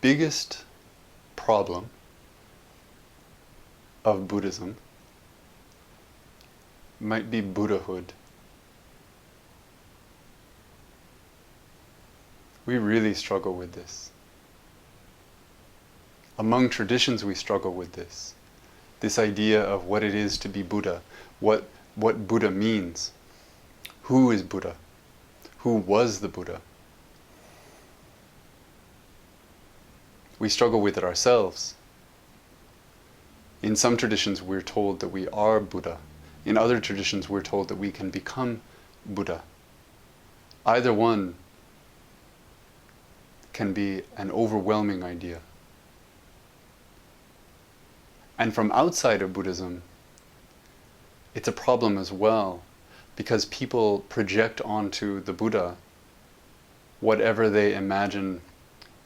biggest problem of Buddhism might be Buddhahood. We really struggle with this. Among traditions we struggle with this. This idea of what it is to be Buddha, what Buddha means. Who is Buddha? Who was the Buddha? We struggle with it ourselves. In some traditions we're told that we are Buddha. In other traditions we're told that we can become Buddha. Either one can be an overwhelming idea. And from outside of Buddhism, it's a problem as well, because people project onto the Buddha whatever they imagine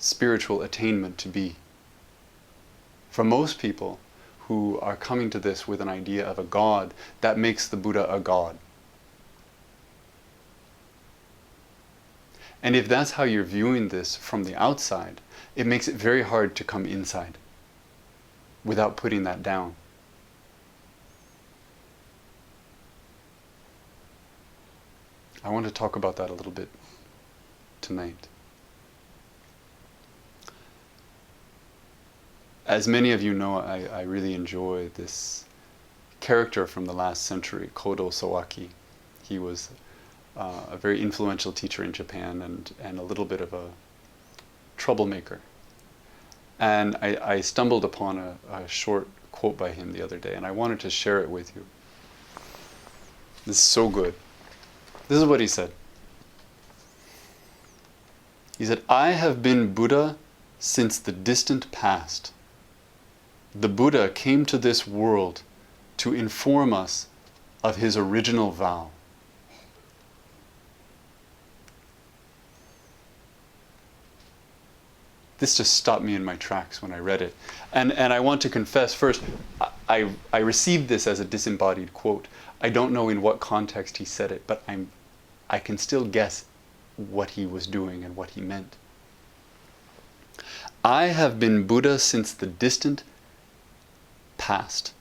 spiritual attainment to be. For most people who are coming to this with an idea of a god, that makes the Buddha a god. And if that's how you're viewing this from the outside, it makes it very hard to come inside without putting that down. I want to talk about that a little bit tonight. As many of you know, I really enjoy this character from the last century, Kodo Sawaki. He was a very influential teacher in Japan and a little bit of a troublemaker. And I stumbled upon a short quote by him the other day, and I wanted to share it with you. This is so good. This is what he said. He said, "I have been Buddha since the distant past. The Buddha came to this world to inform us of his original vow." This just stopped me in my tracks when I read it. And I want to confess first, I received this as a disembodied quote. I don't know in what context he said it, but I can still guess what he was doing and what he meant. "I have been Buddha since the distant past.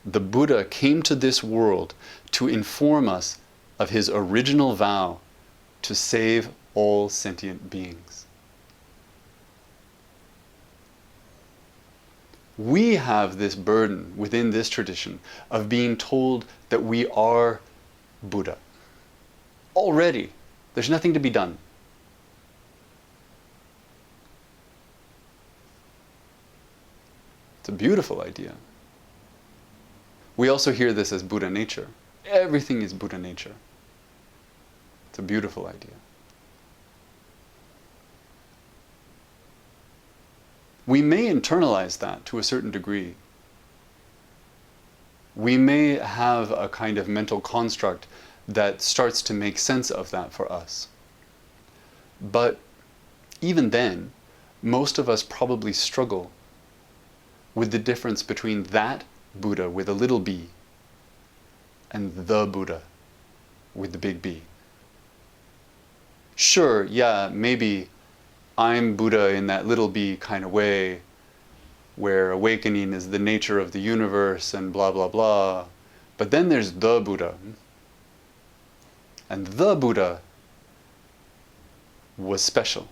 The Buddha came to this world to inform us of his original vow to save all sentient beings." We have this burden within this tradition of being told that we are Buddha. Already, there's nothing to be done. It's a beautiful idea. We also hear this as buddhanature. Everything is buddhanature. It's a beautiful idea. We may internalize that to a certain degree. We may have a kind of mental construct that starts to make sense of that for us. But even then, most of us probably struggle with the difference between that Buddha with a little b and the Buddha with the big B. Sure, yeah, maybe I'm Buddha in that little b kind of way, where awakening is the nature of the universe and blah, blah, blah. But then there's the Buddha. And the Buddha was special.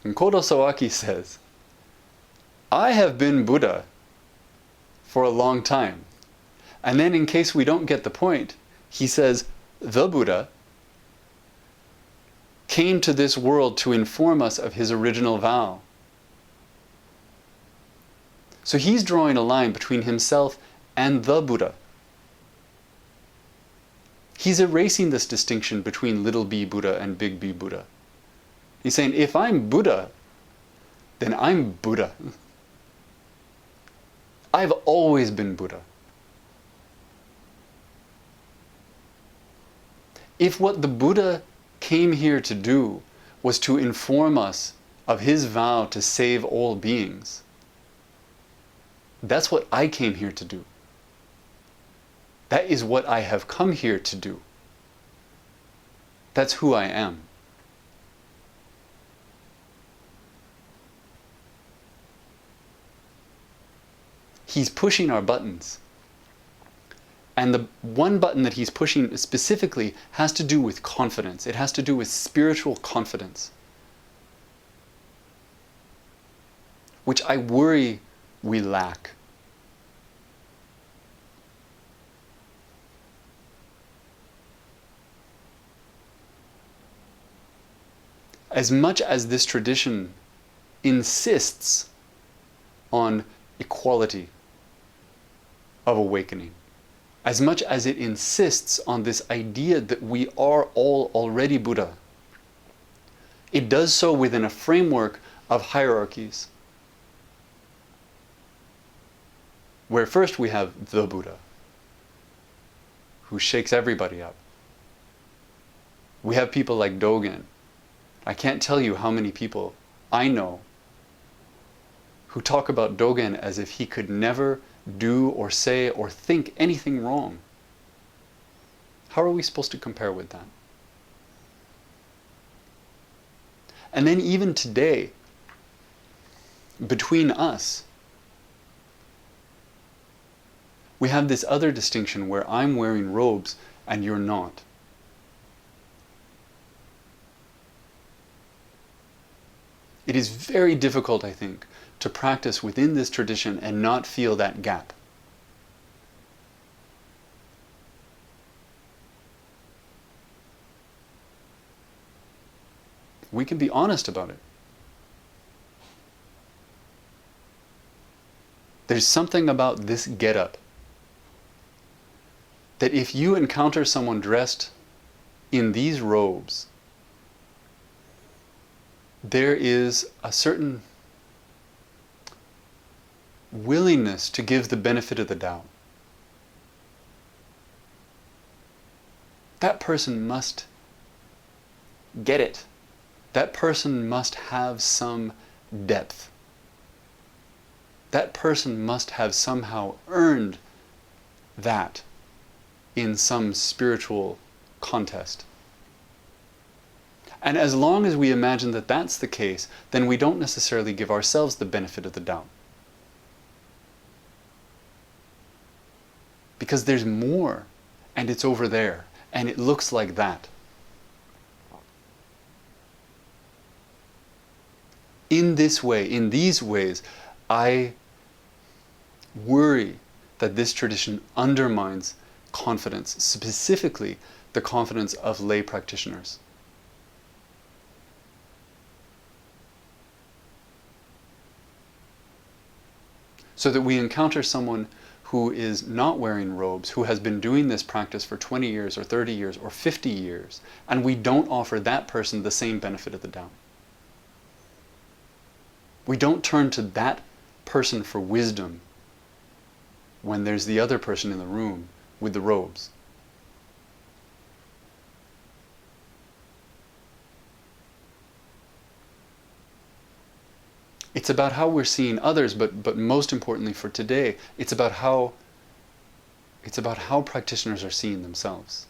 And Kodo Sawaki says, "I have been Buddha for a long time." And then in case we don't get the point, he says, "The Buddha came to this world to inform us of his original vow." So he's drawing a line between himself and the Buddha. He's erasing this distinction between little b Buddha and big B Buddha. He's saying, if I'm Buddha, then I'm Buddha. I've always been Buddha. If what the Buddha came here to do was to inform us of his vow to save all beings, that's what I came here to do. That is what I have come here to do. That's who I am. He's pushing our buttons. And the one button that he's pushing specifically has to do with confidence. It has to do with spiritual confidence, which I worry we lack. As much as this tradition insists on equality of awakening, as much as it insists on this idea that we are all already Buddha, it does so within a framework of hierarchies, where first we have the Buddha, who shakes everybody up. We have people like Dogen. I can't tell you how many people I know who talk about Dogen as if he could never do or say or think anything wrong. How are we supposed to compare with that? And then even today, between us, we have this other distinction where I'm wearing robes and you're not. It is very difficult, I think, to practice within this tradition and not feel that gap. We can be honest about it. There's something about this getup that if you encounter someone dressed in these robes, there is a certain willingness to give the benefit of the doubt. That person must get it. That person must have some depth. That person must have somehow earned that in some spiritual contest. And as long as we imagine that that's the case, then we don't necessarily give ourselves the benefit of the doubt. Because there's more, and it's over there, and it looks like that. In this way, in these ways, I worry that this tradition undermines confidence, specifically the confidence of lay practitioners. So that we encounter someone who is not wearing robes, who has been doing this practice for 20 years or 30 years or 50 years, and we don't offer that person the same benefit of the doubt. We don't turn to that person for wisdom when there's the other person in the room with the robes. It's about how we're seeing others, but most importantly for today, it's about how practitioners are seeing themselves.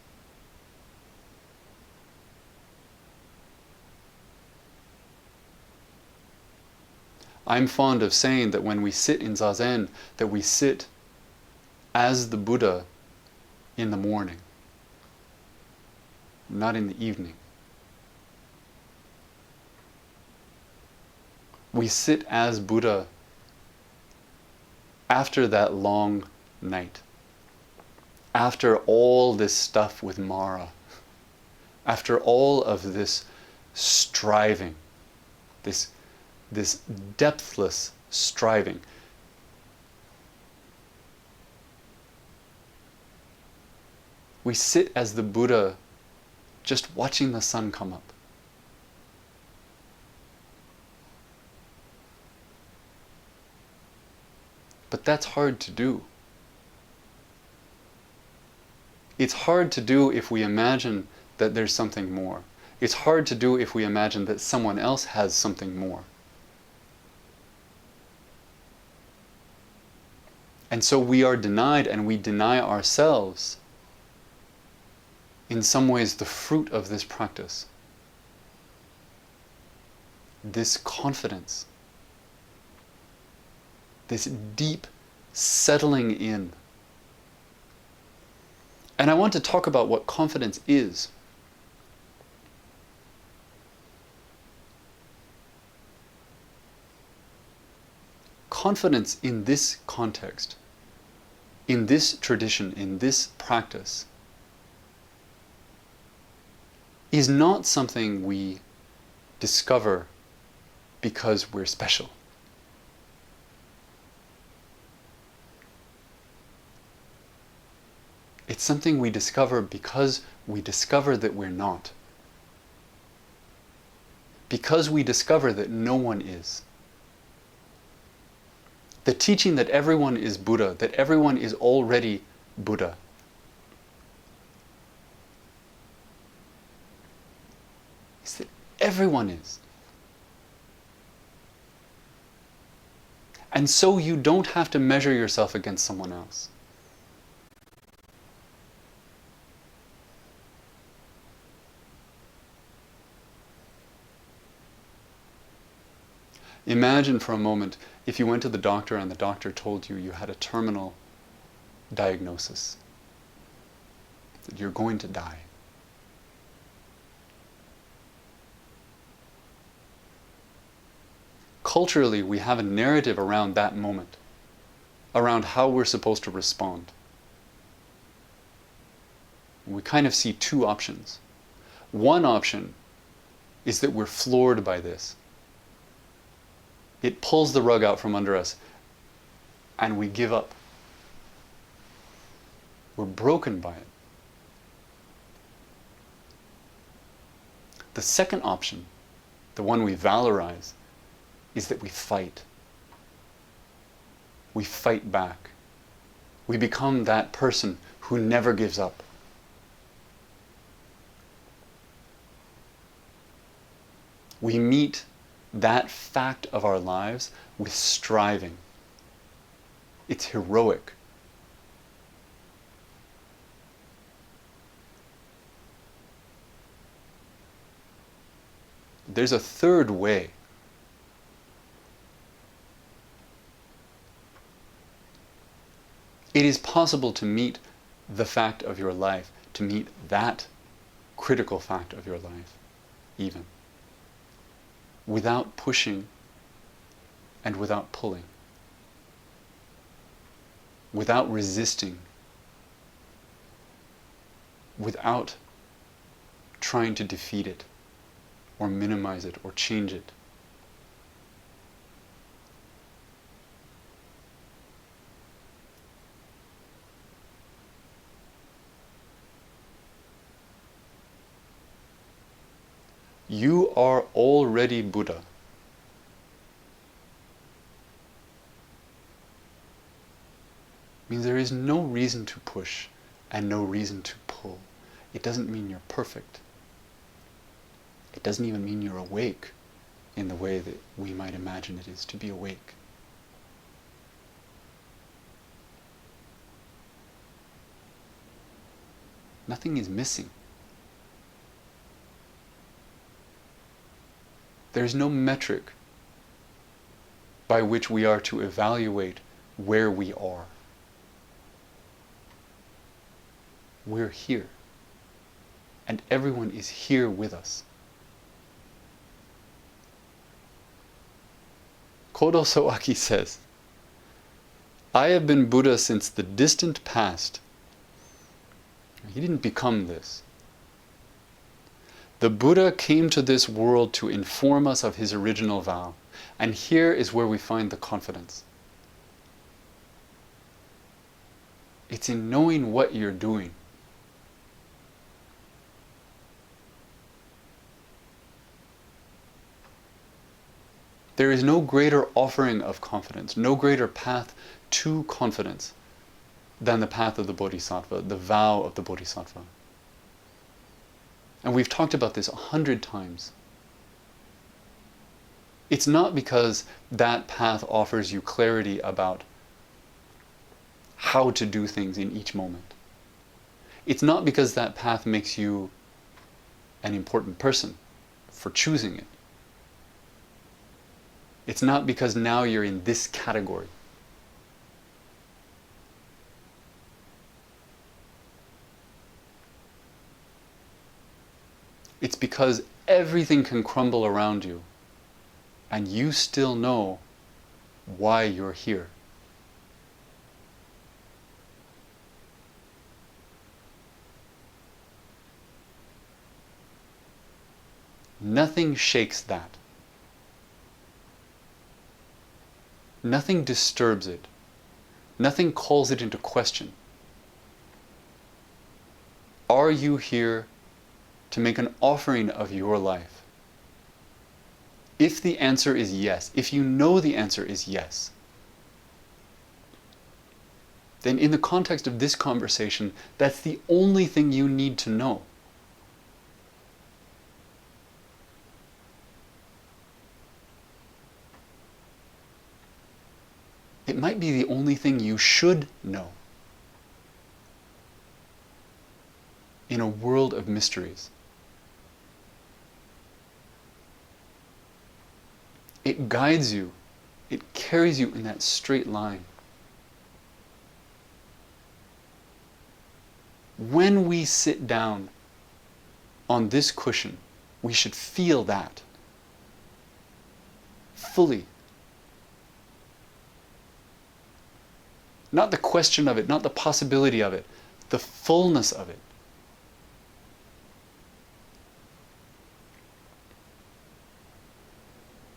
I'm fond of saying that when we sit in Zazen, that we sit as the Buddha in the morning, not in the evening. We sit as Buddha after that long night, after all this stuff with Mara, after all of this striving, this depthless striving. We sit as the Buddha just watching the sun come up. But that's hard to do. It's hard to do if we imagine that there's something more. It's hard to do if we imagine that someone else has something more. And so we are denied, and we deny ourselves, in some ways, the fruit of this practice. This confidence. This deep settling in. And I want to talk about what confidence is. Confidence in this context, in this tradition, in this practice, is not something we discover because we're special. It's something we discover because we discover that we're not. Because we discover that no one is. The teaching that everyone is Buddha, that everyone is already Buddha. Is that everyone is. And so you don't have to measure yourself against someone else. Imagine for a moment if you went to the doctor and the doctor told you you had a terminal diagnosis, that you're going to die. Culturally, we have a narrative around that moment, around how we're supposed to respond. We kind of see two options. One option is that we're floored by this. It pulls the rug out from under us, and we give up. We're broken by it. The second option, the one we valorize, is that we fight. We fight back. We become that person who never gives up. We meet that fact of our lives with striving. It's heroic. There's a third way. It is possible to meet the fact of your life, to meet that critical fact of your life, even, without pushing and without pulling, without resisting, without trying to defeat it or minimize it or change it. You are already Buddha. Means there is no reason to push and no reason to pull. It doesn't mean you're perfect. It doesn't even mean you're awake in the way that we might imagine it is to be awake. Nothing is missing. There's no metric by which we are to evaluate where we are. We're here. And everyone is here with us. Kodo Sawaki says, I have been Buddha since the distant past. He didn't become this. The Buddha came to this world to inform us of his original vow. And here is where we find the confidence. It's in knowing what you're doing. There is no greater offering of confidence, no greater path to confidence than the path of the Bodhisattva, the vow of the Bodhisattva. And we've talked about this 100 times. It's not because that path offers you clarity about how to do things in each moment. It's not because that path makes you an important person for choosing it. It's not because now you're in this category. It's because everything can crumble around you and you still know why you're here. Nothing shakes that. Nothing disturbs it. Nothing calls it into question. Are you here to make an offering of your life? If the answer is yes, if you know the answer is yes, then in the context of this conversation, that's the only thing you need to know. It might be the only thing you should know in a world of mysteries. It guides you, it carries you in that straight line. When we sit down on this cushion, we should feel that fully. Not the question of it, not the possibility of it, the fullness of it.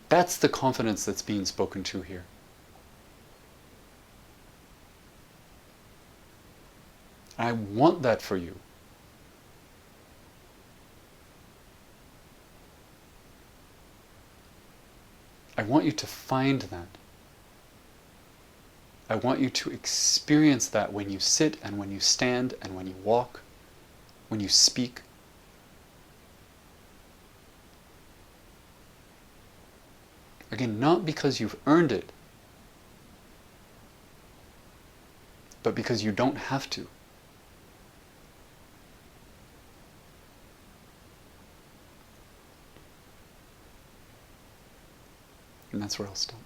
That's the confidence that's being spoken to here. I want that for you. I want you to find that. I want you to experience that when you sit and when you stand and when you walk, when you speak. Again, not because you've earned it, but because you don't have to. And that's where I'll stop.